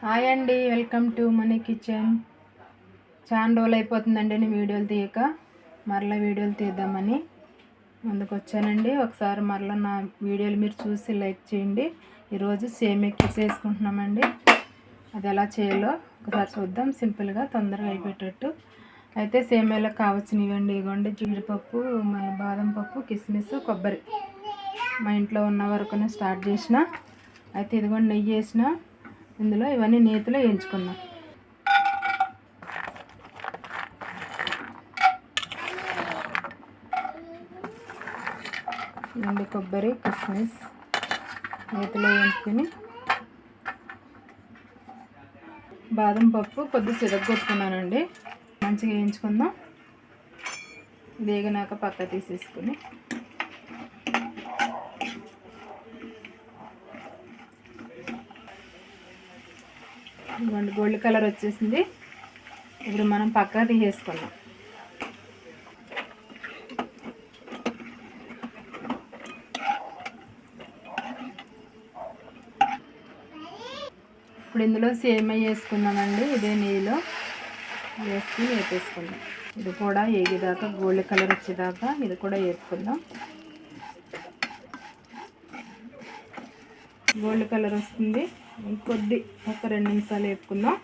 Hi అండి, welcome to money kitchen. చాలా రోజులు అయిపోతుందండి నేను వీడియోలు తీయక. మరలా వీడియోలు తీద్దామని ముందుకు వచ్చానండి. ఒకసారి మరలా నా వీడియోలు మీరు చూసి లైక్ చేయండి. ఈరోజు సేమియా చేసుకుంటున్నామండి. అది ఎలా చేయాలో ఒకసారి చూద్దాం. సింపుల్గా తొందరగా అయిపోయేటట్టు. అయితే సేమియాలకు కావాల్సినవండి ఇవ్వండి: జీడిపప్పు, మన బాదం పప్పు, కిస్మిస్, కొబ్బరి. మా ఇంట్లో ఉన్న వరకునే స్టార్ట్ చేసిన. అయితే ఇదిగోండి నెయ్యి వేసిన. ఇందులో ఇవన్నీ నేతిలో వేయించుకుందాం. ఎండు కొబ్బరి, కిస్మిస్ నేతిలో వేయించుకొని, బాదం పప్పు కొద్దిగా చిరగొట్టుకున్నానండి. మంచిగా వేయించుకుందాం. వేగినాక పక్క తీసేసుకుని గోల్డ్ కలర్ వచ్చేసింది. ఇప్పుడు మనం పక్క తీసేసుకుందాం. ఇప్పుడు ఇందులో సేమియా వేసుకుందామండి. ఇదే నెయ్యిలో వేసుకుని వేపేసుకుందాం. ఇది కూడా వేగేదాకా, గోల్డ్ కలర్ వచ్చేదాకా ఇది కూడా వేసుకుందాం. గోల్డ్ కలర్ వస్తుంది. ఇంకొద్ది ఒక 2 నిమిషాలు వేపుకుందాం.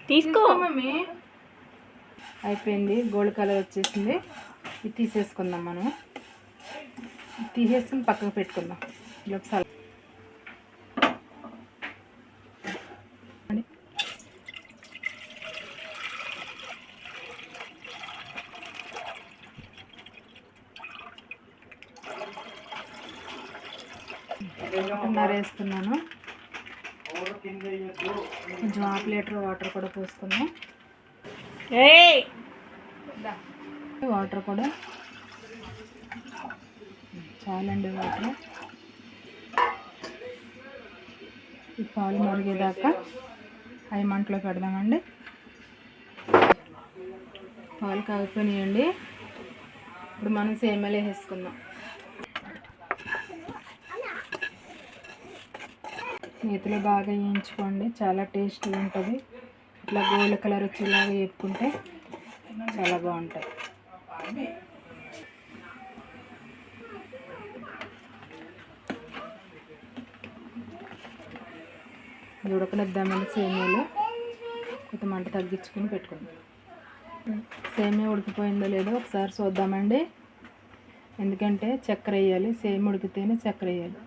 తీసుకో మమ్మీ. అయిపోయింది, గోల్డ్ కలర్ వచ్చేసింది. ఇది తీసేసుకుందాం. మనం తీసేసుకుని పక్కకు పెట్టుకుందాం. ఇలా ఒకసారి వేస్తున్నాను. కొంచెం 1/2 లీటర్ వాటర్ కూడా పోసుకుందాం. వాటర్ కూడా చాలండి. వాటర్ ఈ పాలు మరిగేదాకా హై మంటలో పెడదామండి. పాలు కాగిపోయినాయండి. ఇప్పుడు మనం సేమియాలు వేసుకుందాం. నేతిలో బాగా వేయించుకోండి, చాలా టేస్టీగా ఉంటుంది. ఇట్లా గోల్డ్ కలర్ వచ్చేలాగా వేపుకుంటే చాలా బాగుంటుంది. ఉడకనిద్దామని సేమియాలు కొంత మంట తగ్గించుకుని పెట్టుకుందాం. సేమియా ఉడికిపోయిందో లేదో ఒకసారి చూద్దామండి. ఎందుకంటే చక్కెర వేయాలి. సేమియా ఉడికితేనే చక్కెర వేయాలి.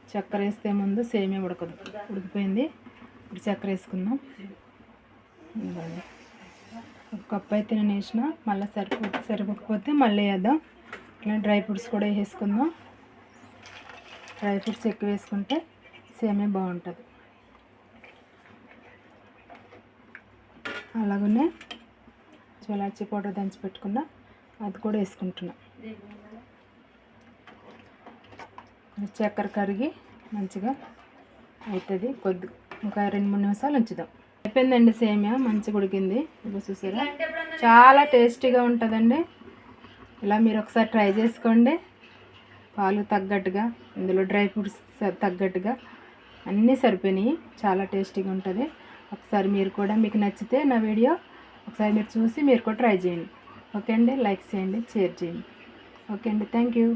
చక్కెర వేస్తే ముందు సేమియా ఉడకదు. ఉడికిపోయింది. ఇప్పుడు చక్కెర వేసుకుందాం. ఒక కప్పు అయితే నేను వేసిన. మళ్ళీ సరిపోకపోతే మళ్ళీ వేద్దాం. ఇట్లా డ్రై ఫ్రూట్స్ కూడా వేసుకుందాం. డ్రై ఫ్రూట్స్ ఎక్కువ వేసుకుంటే సేమియా బాగుంటుంది. అలాగనే ఇలాచీ పౌడర్ దంచి పెట్టుకున్నా, అది కూడా వేసుకుంటున్నా. చక్కెర కరిగి మంచిగా అవుతుంది. ఇంకా 2-3 నిమిషాలు ఉంచుదాం. అయిపోయిందండి. సేమియా మంచిగా ఉడికింది. ఇది చూసారా, చాలా టేస్టీగా ఉంటుందండి. ఇలా మీరు ఒకసారి ట్రై చేసుకోండి. పాలు తగ్గట్టుగా, ఇందులో డ్రై ఫ్రూట్స్ తగ్గట్టుగా అన్నీ సరిపోయినాయి. చాలా టేస్టీగా ఉంటుంది. ఒకసారి మీరు కూడా, మీకు నచ్చితే నా వీడియో ఒకసారి మీరు చూసి మీరు కూడా ట్రై చేయండి. ఓకే అండి, లైక్ చేయండి, షేర్ చేయండి. ఓకే అండి, థ్యాంక్ యూ.